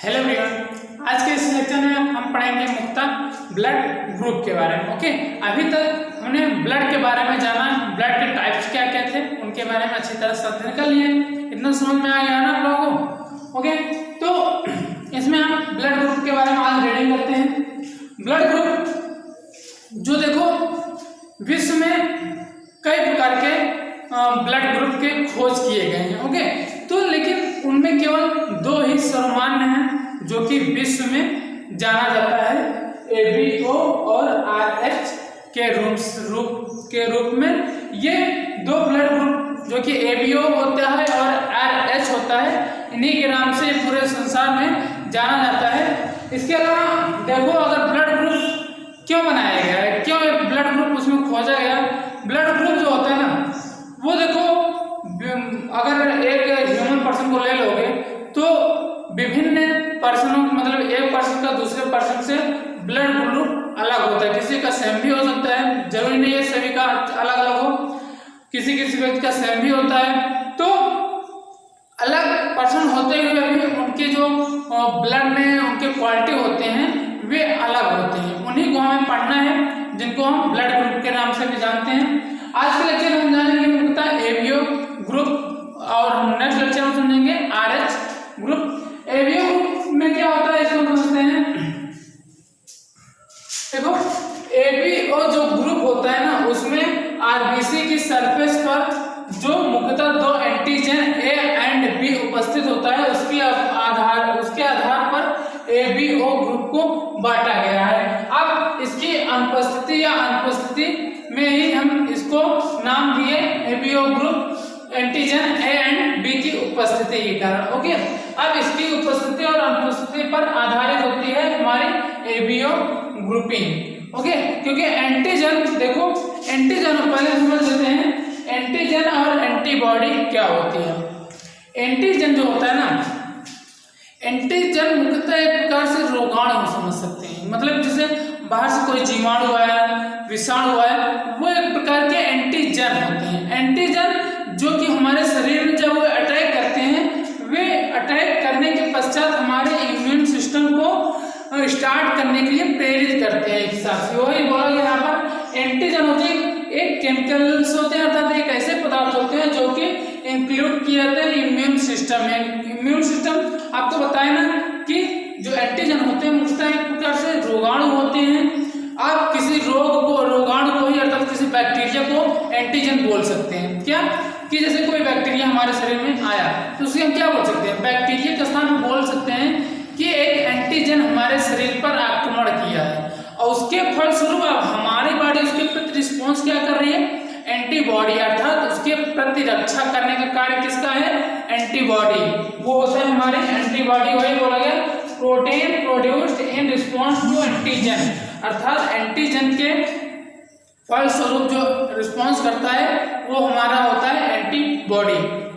Hello everyone, आज के इस लेक्चर में हम पढ़ेंगे मुख्यतः ब्लड ग्रुप के बारे में। ओके, अभी तक हमने ब्लड के बारे में जाना, ब्लड के टाइप्स क्या क्या थे उनके बारे में अच्छी तरह से अध्ययन कर लिए। इतना समझ में आ गया ना आप लोगों को? ओके, तो इसमें हम ब्लड ग्रुप के बारे में आज रीडिंग करते हैं। ब्लड ग्रुप जो देखो विश्व में कई प्रकार के ब्लड ग्रुप के खोज किए गए हैं। ओके, तो लेकिन उनमें केवल दो ही सर्वमान्य हैं जो कि विश्व में जाना जाता है, ABO और RH के रूप में। ये दो ब्लड ग्रुप जो कि ABO होता है और RH होता है, इन्हीं के नाम से पूरे संसार में जाना जाता है। इसके अलावा देखो, अगर ब्लड ग्रुप क्यों बनाया गया है, क्यों ब्लड ग्रुप उसमें खोजा गया? ब्लड ग्रुप जो होता है ना, वो देखो अगर एक ह्यूमन पर्सन को ले लोगे तो विभिन्न पर्सनों, मतलब एक पर्सन का दूसरे पर्सन से ब्लड ग्रुप अलग होता है। किसी का सेम भी हो सकता है, जरूरी नहीं है सभी का अलग अलग हो, किसी किसी व्यक्ति का सेम भी होता है। तो अलग पर्सन होते हुए भी उनके जो ब्लड में उनके क्वालिटी होते हैं वे अलग होते हैं। उन्हीं को हमें पढ़ना है, जिनको हम ब्लड ग्रुप के नाम से भी जानते हैं। आज के लेक्चर में हम जानेंगे मुख्यतः ABO ग्रुप और हम नेक्स्ट लेक्चर में समझेंगे RH ग्रुप। ABO ग्रुप में क्या होता है इसको समझते हैं। देखो, ABO जो ग्रुप होता है ना, उसमें RBC की सरफेस पर जो मुख्यतः दो एंटीजन A एंड B उपस्थित होता है, उसके आधार पर ABO ग्रुप को बांटा गया है। अब इसकी अनुपस्थिति या अनुपस्थिति में ही हम इसको नाम दिए ABO group, antigen A and B की उपस्थिति के कारण। ओके, अब इसकी उपस्थिति और अनुपस्थिति पर आधारित होती है हमारी ABO ग्रुपिंग। ओके, क्योंकि एंटीजन, देखो एंटीजन पहले समझ लेते हैं, एंटीजन और एंटीबॉडी क्या होती है। एंटीजन जो होता है ना, एंटीजन मुख्यतः एक प्रकार से रोगाणु समझ सकते हैं, मतलब जैसे बाहर से कोई जीवाणु आया, विषाणु आया, वो एक प्रकार के एंटीजन होते हैं। एंटीजन जो कि हमारे शरीर में जब वो अटैक करते हैं, वे अटैक करने के पश्चात हमारे इम्यून सिस्टम को स्टार्ट करने के लिए प्रेरित करते हैं। एक हिसाब से वही बोला गया यहाँ पर, एंटीजन होते हैं एक केमिकल्स होते हैं, अर्थात एक ऐसे पदार्थ होते हैं जो कि इंक्लूड किए जाते हैं इम्यून सिस्टम में। इम्यून सिस्टम आपको बताया ना कि जो एंटीजन होते हैं मुख्यतः एक प्रकार से रोगाणु होते हैं। आप किसी रोगाणु को ही, अर्थात किसी बैक्टीरिया को एंटीजन बोल सकते हैं। क्या कि जैसे कोई बैक्टीरिया हमारे शरीर में आया तो उसे हम क्या बोल सकते हैं? बैक्टीरिया के स्थान पर बोल सकते हैं कि एक एंटीजन हमारे शरीर पर आक्रमण किया है और उसके फलस्वरूप अब हमारी बॉडी उसके प्रति रिस्पॉन्स क्या कर रही है? एंटीबॉडी, अर्थात उसके प्रति रक्षा करने का कार्य किसका है? एंटीबॉडी। वो होता है हमारी एंटीबॉडी। वही बोला गया, protein produced in response to antigen, अर्थात एंटीजन के फलस्वरूप जो रिस्पॉन्स करता है वो हमारा होता है एंटीबॉडी।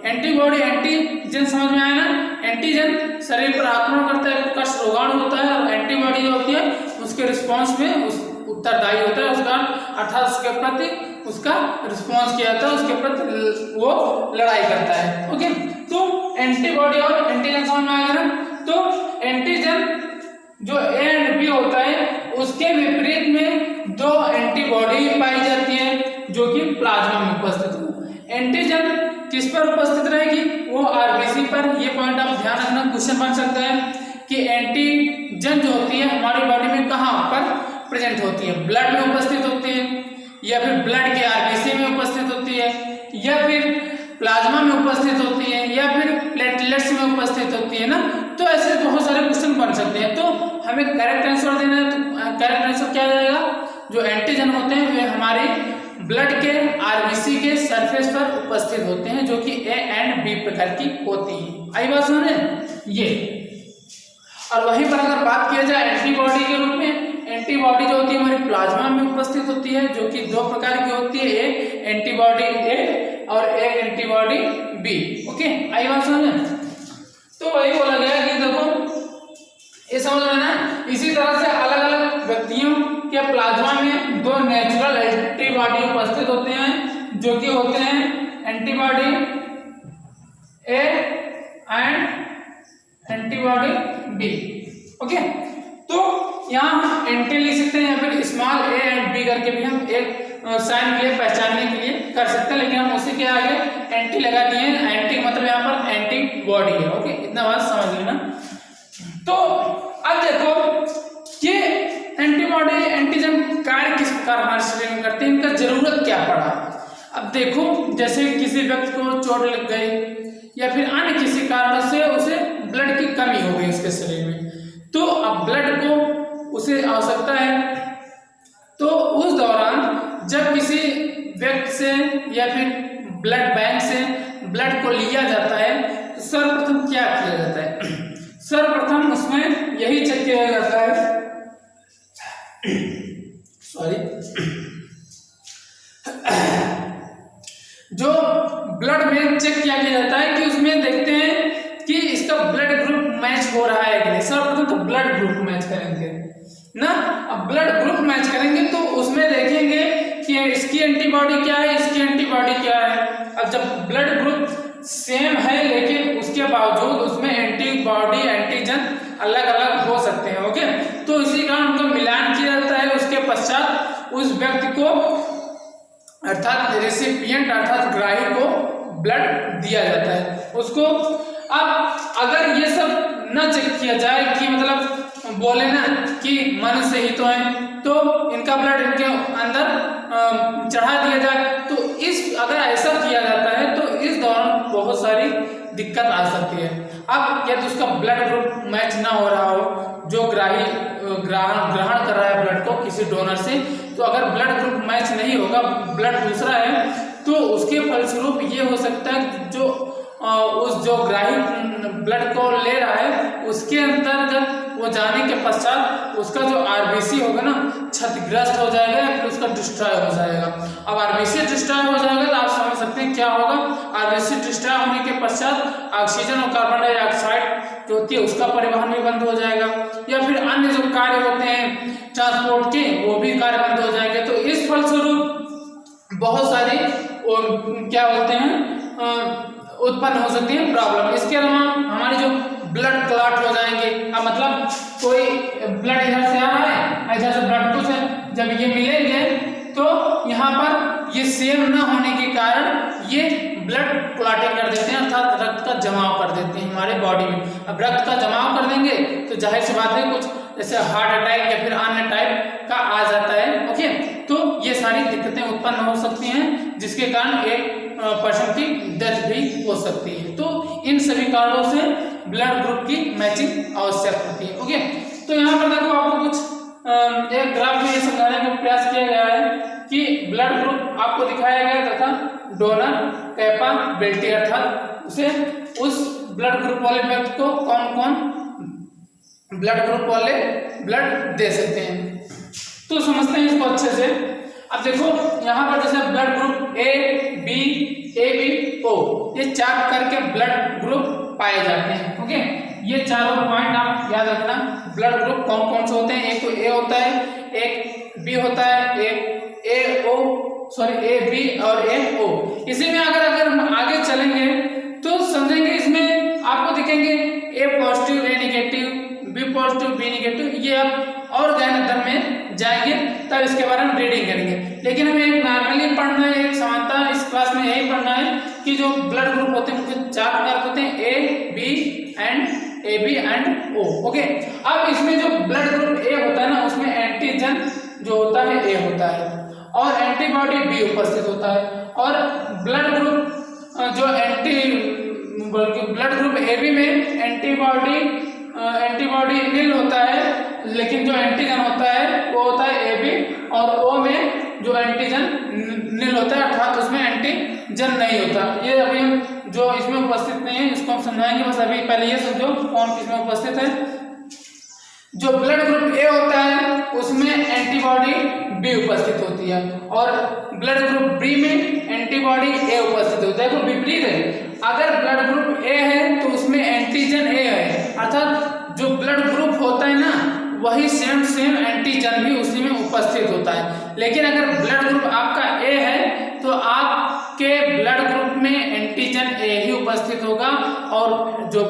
एंटीबॉडी, एंटीजन समझ में आया ना? एंटीजन शरीर पर आक्रमण करता है, प्रकाश रोगाणु होता है, और एंटीबॉडी जो होती है उसके रिस्पॉन्स में उस उत्तरदायी होता है, उसका अर्थात उसके प्रति उसका रिस्पॉन्स किया जाता है, उसके प्रति वो लड़ाई करता है। ओके, तो एंटीबॉडी और एंटीजन समझ में आएगा ना? तो एंटीजन जो A एंड B होता है उसके विपरीत में दो एंटीबॉडी पाई जाती है जो कि प्लाज्मा में उपस्थित हो। एंटीजन किस पर उपस्थित रहेगी? वो RBC पर। ये पॉइंट आप ध्यान रखना, क्वेश्चन बन सकता है कि एंटीजन जो होती है हमारी बॉडी में कहाँ पर प्रेजेंट होती है? ब्लड में उपस्थित होती है, या फिर ब्लड के RBC में उपस्थित होती है, या फिर प्लाज्मा में उपस्थित होती है, या फिर प्लेटलेट्स में उपस्थित होती है ना? तो ऐसे बहुत सारे क्वेश्चन बन सकते हैं। तो हमें करेक्ट आंसर देना है, तो करेक्ट आंसर क्या जाएगा? जो एंटीजन होते हैं वे हमारे ब्लड के RBC के सरफेस पर उपस्थित होते हैं, जो कि A एंड B प्रकार की होती है। आई बात सुन रहे ये? और वहीं पर अगर बात किया जाए एंटीबॉडी के रूप में, एंटीबॉडी जो होती है हमारी प्लाज्मा में उपस्थित होती है, जो कि दो प्रकार की होती है, एक एंटीबॉडी A और एक एंटीबॉडी B। ओके, आई बात समझ में? तो वही बोला गया कि देखो ये समझ लेना, इसी तरह से अलग अलग व्यक्तियों के प्लाज्मा में दो नेचुरल एंटीबॉडी उपस्थित होते हैं, जो कि होते हैं antibody A and antibody B. Okay, तो यहाँ हम एंटी लिख सकते हैं या फिर स्मॉल ए एंड बी करके भी हम एक साइन के लिए पहचानने के लिए कर सकते हैं, लेकिन हम उसी के आगे एंटी लगा दिए हैं। एंटी मतलब यहाँ पर एंटीबॉडी है। ओके, इतना बात समझ लेना। तो अब देखो ये एंटीबॉडी एंटीजन कार्य किस प्रकार हमारे शरीर में करते हैं, इनका जरूरत क्या पड़ा। अब देखो, जैसे किसी व्यक्ति को चोट लग गई या फिर अन्य किसी कारण से उसे ब्लड की कमी हो गई उसके शरीर में, तो अब ब्लड को उसे आवश्यकता है। तो उस दौरान जब किसी व्यक्ति से या फिर ब्लड बैंक से ब्लड को लिया जाता है तो सर्वप्रथम क्या किया जाता है, सर्वप्रथम उसमें यही चेक किया जाता है, जो ब्लड में चेक किया जाता है कि उसमें देखते हैं कि इसका ब्लड ग्रुप मैच हो रहा है कि नहीं। सर्वप्रथम तो ब्लड ग्रुप मैच करेंगे ना। अब ब्लड ग्रुप मैच करेंगे तो उसमें देखेंगे कि इसकी एंटीबॉडी क्या है, इसकी एंटीबॉडी क्या है। अब जब ब्लड ग्रुप सेम है लेकिन उसके बावजूद उसमें एंटीबॉडी एंटीजन अलग अलग हो सकते हैं। ओके, तो इसी कारण उनका मिलान किया जाता है। उसके पश्चात उस व्यक्ति को अर्थात रेसिपिएंट अर्थात ग्राही को ब्लड दिया जाता है उसको। अब अगर ये सब न चेक किया जाए कि मतलब बोले ना कि मनुष्य ही तो है, तो इनका ब्लड इनके अंदर चढ़ा दिया जाए, तो इस अगर ऐसा किया जाता है तो इस दौरान बहुत सारी दिक्कत आ सकती है। अब यदि उसका ब्लड ग्रुप मैच ना हो रहा हो, जो ग्राही ग्रहण कर रहा है ब्लड को किसी डोनर से, तो अगर ब्लड ग्रुप मैच नहीं होगा, ब्लड दूसरा है, तो उसके फलस्वरूप ये हो सकता है जो उस जो ग्राही ब्लड को ले रहा है उसके अंतर्गत वो जाने के पश्चात उसका जो आरबीसी होगा ना क्षतिग्रस्त हो जाएगा या फिर उसका डिस्ट्रॉय हो जाएगा। अब आरबीसी डिस्ट्रॉय हो जाएगा तो आप समझ सकते हैं क्या होगा। आरबीसी डिस्ट्रॉय होने के पश्चात ऑक्सीजन और कार्बन डाइऑक्साइड जो होती है उसका परिवहन भी बंद हो जाएगा, या फिर अन्य जो कार्य होते हैं ट्रांसपोर्ट के वो भी कार्य बंद हो जाएंगे। तो इस फलस्वरूप बहुत सारी क्या बोलते हैं उत्पन्न हो सकती है प्रॉब्लम। इसके अलावा हमारे जो ब्लड क्लॉट हो जाएंगे। अब मतलब कोई ब्लड इधर से आ रहा है, इधर से ब्लड कुछ है, जब ये मिलेंगे तो यहाँ पर ये सेम ना होने के कारण ये ब्लड क्लॉटिंग कर देते हैं अर्थात रक्त का जमाव कर देते हैं हमारे बॉडी में। अब रक्त का जमाव कर देंगे तो जाहिर सी बात है कुछ जैसे हार्ट अटैक या फिर अन्य टाइप का आ जाता है। ओके, तो ये सारी दिक्कतें उत्पन्न हो सकती हैं जिसके कारण एक पर्सन की डेथ भी हो सकती है। तो इन सभी कारणों से ब्लड ग्रुप की मैचिंग आवश्यक होती है। ओके, तो यहाँ पर देखो आपको कुछ एक ग्राफ में ये समझाने का प्रयास किया गया है कि ब्लड ग्रुप आपको दिखाया गया तथा डोनर कैपेबिलिटी अर्थात उसे उस ब्लड ग्रुप वाले व्यक्ति को कौन कौन ब्लड ग्रुप वाले ब्लड दे सकते हैं। तो समझते हैं इसको अच्छे से। अब देखो यहाँ पर जैसे blood group A B O ये 4 करके ब्लड ग्रुप पाए जाते हैं। ओके, ये चारों पॉइंट आप याद रखना। ब्लड ग्रुप कौन कौन से होते हैं, एक तो ए होता है, एक बी होता है, एक ए बी और ए ओ। इसी में अगर हम आगे चलेंगे तो समझेंगे इसमें आपको दिखेंगे A positive A negative, B positive B negative. ये आप और गहन अध्ययन में जाएंगे तब इसके बारे में रीडिंग करेंगे, लेकिन हमें एक नॉर्मली पढ़ना है, एक समानता इस क्लास में यही पढ़ना है कि जो ब्लड ग्रुप होते हैं उनके 4 प्रकार होते हैं, A B and O. Okay, अब इसमें जो ब्लड ग्रुप ए होता है ना उसमें एंटीजन जो होता है ए होता है और एंटीबॉडी बी उपस्थित होता है, और ब्लड ग्रुप जो ब्लड ग्रुप ए बी में एंटीबॉडी नील होता है, लेकिन जो एंटीजन होता है वो होता है ए बी, और ओ में जो एंटीजन नील होता है अर्थात उसमें एंटीजन नहीं होता। ये अभी हम जो इसमें उपस्थित नहीं है इसको हम समझाएंगे, बस अभी पहले ये समझो कौन किसमें उपस्थित है। जो ब्लड ग्रुप ए होता है उसमें एंटीबॉडी बी उपस्थित होती है और ब्लड ग्रुप बी में एंटीबॉडी ए उपस्थित होती है। देखो विपरीत है, अगर ब्लड ग्रुप ए है तो उसमें एंटीजन ए है अर्थात जो ब्लड ग्रुप होता है ना वही सेम एंटीजन भी उसी में उपस्थित होता है। लेकिन अगर ब्लड ग्रुप आपका ए है तो आपके ब्लड ग्रुप में एंटीजन ए ही उपस्थित होगा और जो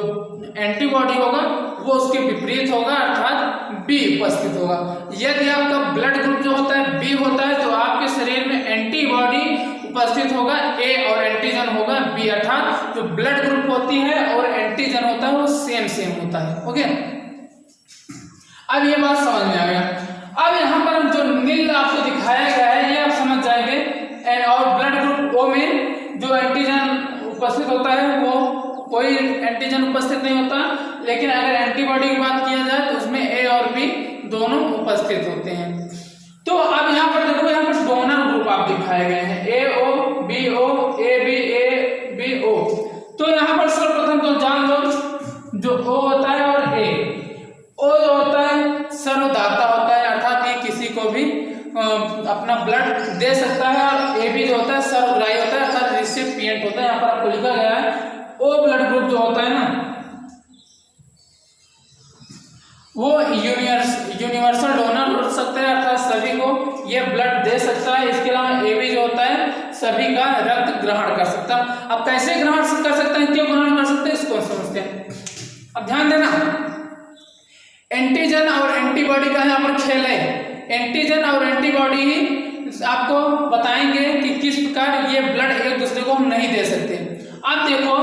एंटीबॉडी होगा वो उसके विपरीत होगा, अर्थात बी उपस्थित होगा। यदि आपका ब्लड ग्रुप जो होता है बी होता है तो आपके शरीर में एंटीबॉडी उपस्थित होगा ए और एंटीजन होगा बी, अर्थात जो ब्लड ग्रुप होती है और एंटीजन होता है वो सेम होता है। ओके, अब ये बात समझ में आ गया। अब यहाँ पर जो नील आपको दिखाया गया है ये आप समझ जाएंगे, और ब्लड ग्रुप ओ में जो एंटीजन उपस्थित होता है वो कोई एंटीजन उपस्थित नहीं होता, लेकिन अगर एंटीबॉडी की बात किया जाए तो उसमें ए और बी दोनों उपस्थित होते हैं। तो अब यहाँ पर देखो, यहाँ पर डोनर ग्रुप आप दिखाए गए हैं ए ओ बी ओ ए बी ओ। तो यहाँ पर सर्वप्रथम तो जान लो जो ओ होता है और ए, ओ जो होता है सर्वदाता होता है, अर्थात ये किसी को भी अपना ब्लड दे सकता है, और ए बी जो होता है सर्वग्राही होता है, अर्थात रिसिपिएंट होता है। यहाँ पर आपको लिखा गया है ओ ब्लड ग्रुप जो होता है ना वो यूनिवर्सल डोनर हो सकता है, अर्थात सभी को ये ब्लड दे सकता है। इसके अलावा ए बी जो होता है सभी का रक्त ग्रहण कर सकता है। अब कैसे ग्रहण कर सकते हैं, क्यों ग्रहण कर सकते हैं, इसको समझते हैं। अब ध्यान देना, एंटीजन और एंटीबॉडी का यहाँ पर खेल है। एंटीजन और एंटीबॉडी ही आपको बताएंगे कि किस प्रकार ये ब्लड एक दूसरे को हम नहीं दे सकते। अब देखो,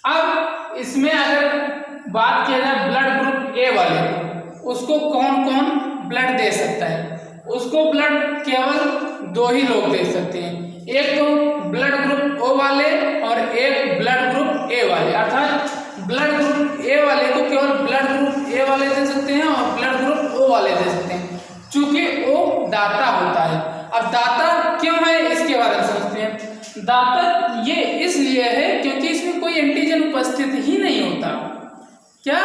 अब इसमें अगर बात किया जाए ब्लड ग्रुप ए वाले को, उसको कौन कौन ब्लड दे सकता है? उसको ब्लड केवल दो ही लोग दे सकते हैं, एक तो ब्लड ग्रुप ओ वाले और एक ब्लड ग्रुप ए वाले। अर्थात ब्लड ग्रुप ए वाले को केवल ब्लड ग्रुप ए वाले दे सकते हैं और ब्लड ग्रुप ओ वाले दे सकते हैं, चूंकि ओ दाता होता है। अब दाता क्यों है इसके बारे में समझते हैं। दाता ये इसलिए है क्योंकि इसमें कोई एंटीजन उपस्थित ही नहीं होता। क्या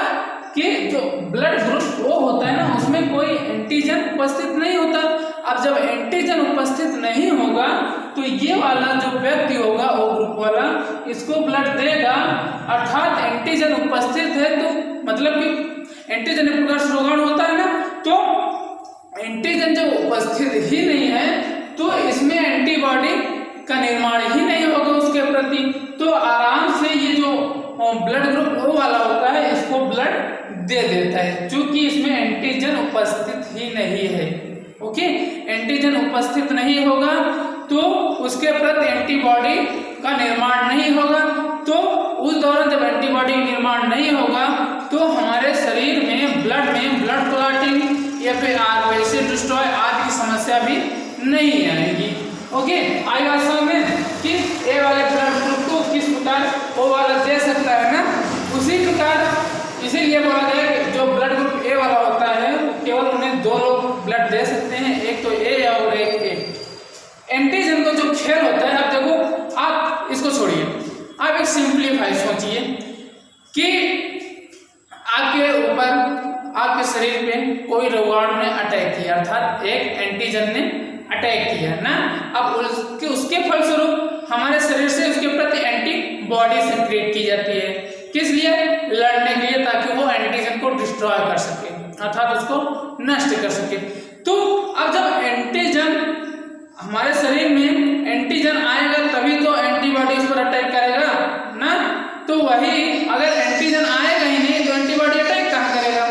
कि जो ब्लड ग्रुप ओ होता है ना उसमें कोई एंटीजन उपस्थित नहीं होता। अब जब एंटीजन उपस्थित नहीं होगा तो ये वाला जो व्यक्ति होगा ओ ग्रुप वाला इसको ब्लड देगा, अर्थात एंटीजन उपस्थित है तो मतलब कि एंटीजन एक प्रकार से रोगाणु होता है ना, तो एंटीजन जब उपस्थित ही नहीं है तो इसमें एंटीबॉडी का निर्माण ही नहीं होगा उसके प्रति, तो आराम से ये जो ब्लड ग्रुप ओ वाला होता है इसको ब्लड दे देता है, क्योंकि इसमें एंटीजन उपस्थित ही नहीं है। ओके, एंटीजन उपस्थित नहीं होगा तो उसके प्रति एंटीबॉडी का निर्माण नहीं होगा। तो उस दौरान जब एंटीबॉडी निर्माण नहीं होगा तो हमारे शरीर में ब्लड क्लॉटिंग या फिर आरबीसी डिस्ट्रॉय आदि की समस्या भी नहीं आएगी। ओके, आई बात समझ में कि ए वाले ब्लड ग्रुप को किस प्रकार ओ वाला दे सकता है ना, उसी प्रकार इसीलिए बोला गया कि जो ब्लड ग्रुप ए वाला होता है केवल उन्हें दो लोग ब्लड दे सकते हैं, एक तो ए और एक ए। एंटीजन का जो खेल होता है, अब देखो आप इसको छोड़िए, आप एक सिंप्लीफाई सोचिए कि आपके ऊपर आपके शरीर पे कोई रोगाणु ने अटैक किया, अर्थात एक एंटीजन ने अटैक किया ना। अब उसके फलस्वरूप हमारे शरीर से उसके प्रति एंटीबॉडी सेक्रेट की जाती है, किस लिए? लड़ने के लिए, ताकि वो एंटीजन को डिस्ट्रॉय कर सके, अर्थात उसको नष्ट कर सके। तो अब जब एंटीजन हमारे शरीर में एंटीजन आएगा तभी तो एंटीबॉडी उस पर अटैक करेगा ना, तो वही अगर एंटीजन आएगा ही नहीं तो एंटीबॉडी अटैक कहाँ करेगा?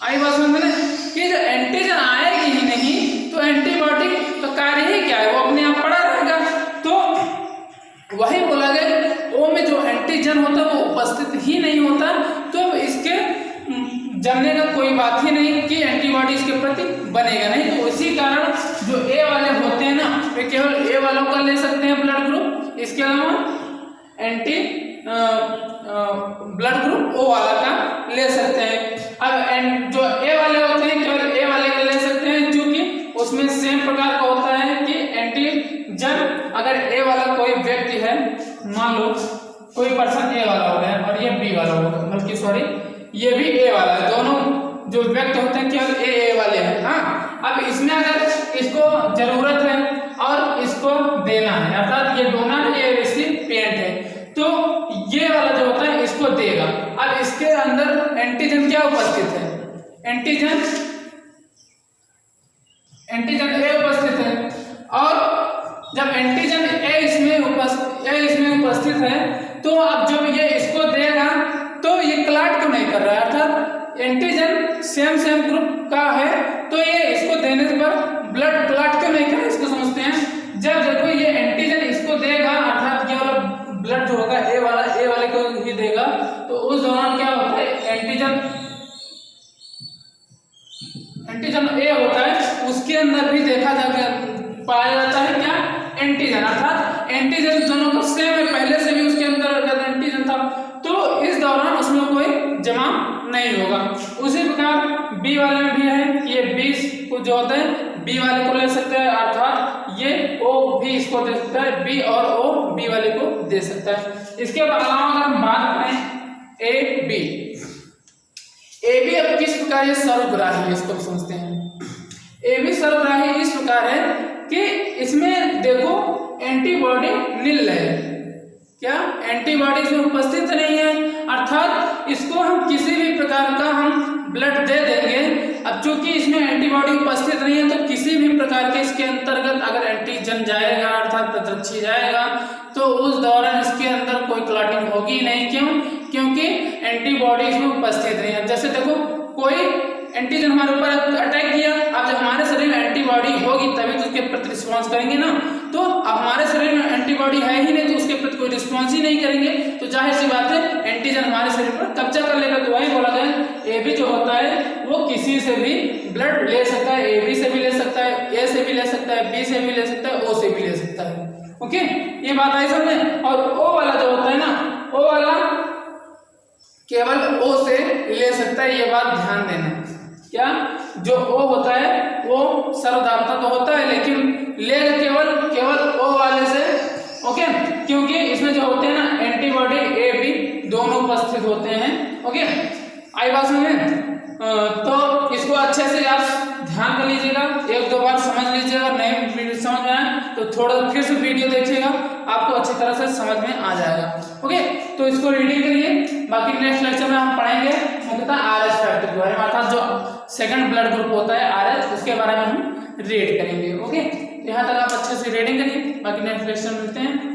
आई बात समझ में कि जब एंटीजन आएगी ही नहीं तो एंटीबॉडी का कार्य ही क्या है, वो अपने आप पड़ा रहेगा। तो वही बोला गया ओ में जो एंटीजन होता है वो उपस्थित ही नहीं होता, तो इसके जानने का कोई बात ही नहीं कि एंटीबॉडी इसके प्रति बनेगा नहीं। तो इसी कारण जो ए वाले होते हैं ना वे केवल ए वालों का ले सकते हैं ब्लड ग्रुप, इसके अलावा ब्लड ग्रुप ओ वाला का ले सकते हैं। अब जो ए वाले होते हैं केवल ए वाले का ले सकते हैं, क्योंकि उसमें सेम प्रकार का होता है कि एंटीजन अगर ए वाला कोई व्यक्ति है, मान लो कोई पर्सन ए वाला हो गया और ये बी वाला होगा, बल्कि सॉरी ये भी ए वाला है, दोनों जो व्यक्ति होते हैं केवल ए वाले हैं। हाँ, अब इसमें अगर इसको जरूरत है और इसको देना है, अर्थात ये डोनर है ये रिसिपिएंट है, तो ये वाला जो होता है इसको देगा। अब इसके अंदर एंटीजन क्या उपस्थित है? एंटीजन ए उपस्थित है, और जब एंटीजन ए इसमें उपस्थित है तो अब जब ये इसको देगा तो ये क्लॉट क्यों नहीं कर रहा है, अर्थात एंटीजन सेम ग्रुप का है तो ये इसको देने पर ब्लड क्लॉट क्यों नहीं करेगा, इसको समझते हैं। जब देखो ये एंटीजन इसको देगा, अर्थात ये वाला ब्लड जो होगा ए वाले को ही देगा, तो उस दौरान क्या होता है, एंटीजन ए होता है, उसके अंदर भी देखा जाता पाया जाता है क्या, एंटीजन, अर्थात एंटीजन दोनों का सेम है, पहले से भी उसके अंदर अगर एंटीजन था तो इस दौरान उसमें कोई जमा नहीं होगा। उसी प्रकार बी वाले में भी है कि ये 20 को जो होता है बी वाले को ले सकते हैं, अर्थात ये ओ भी इसको दे सकता है, बी और ओ बी वाले को दे सकता है। इसके अलावा अगर हम बात करें ए बी अब किस प्रकार ये सर्वग्राही है, इसको समझते हैं। ए बी सर्वग्राही इस प्रकार है कि इसमें देखो एंटीबॉडी नील है, क्या एंटीबॉडी इसमें उपस्थित नहीं है, अर्थात इसको हम किसी भी प्रकार का हम ब्लड दे देंगे। अब चूंकि इसमें एंटीबॉडी उपस्थित नहीं है तो किसी भी प्रकार के इसके अंतर्गत अगर एंटीजन जाएगा, अर्थात प्रतिरक्षी जाएगा, तो उस दौरान इसके अंदर कोई क्लॉटिंग होगी नहीं। क्यों? क्योंकि एंटीबॉडी इसमें उपस्थित नहीं है। जैसे देखो कोई एंटीजन हमारे ऊपर अटैक किया, अब जब हमारे शरीर में एंटीबॉडी होगी तभी तो उसके प्रति रिस्पॉन्स करेंगे ना, तो अब हमारे शरीर में एंटीबॉडी है ही नहीं तो उसके प्रति कोई रिस्पॉन्स ही नहीं करेंगे, तो जाहिर सी बात है एंटीजन हमारे शरीर पर कब्जा कर लेगा। तो वही बोला गया ए बी जो होता है वो किसी से भी ब्लड ले सकता है, ए बी से भी ले सकता है, ए से भी ले सकता है, बी से भी ले सकता है, ओ से भी ले सकता है। ओके, ये बात आई समझ में। और ओ वाला जो होता है ना, ओ वाला केवल ओ से ले सकता है, ये बात ध्यान देना। क्या जो ओ होता है वो सर्वदाता तो होता है लेकिन लेगा केवल ओ वाले से, ओके, क्योंकि इसमें जो होते हैं ना एंटीबॉडी ए बी दोनों उपस्थित होते हैं। ओके, आई बात समझ में? तो इसको अच्छे से आप ध्यान कर लीजिएगा, एक दो बार समझ लीजिएगा, नहीं समझ में आए तो थोड़ा फिर से वीडियो देखिएगा, आपको अच्छी तरह से समझ में आ जाएगा। ओके, तो इसको रीडिंग करिए, बाकी नेक्स्ट लेक्चर में हम पढ़ेंगे मुख्यतः आरएच फैक्टर के बारे में, अर्थात जो सेकंड ब्लड ग्रुप होता है आरएच, उसके बारे में हम रीड करेंगे। ओके, यहाँ तक आप अच्छे से रीडिंग करिए, बाकी नेक्स्ट लेक्चर में मिलते हैं।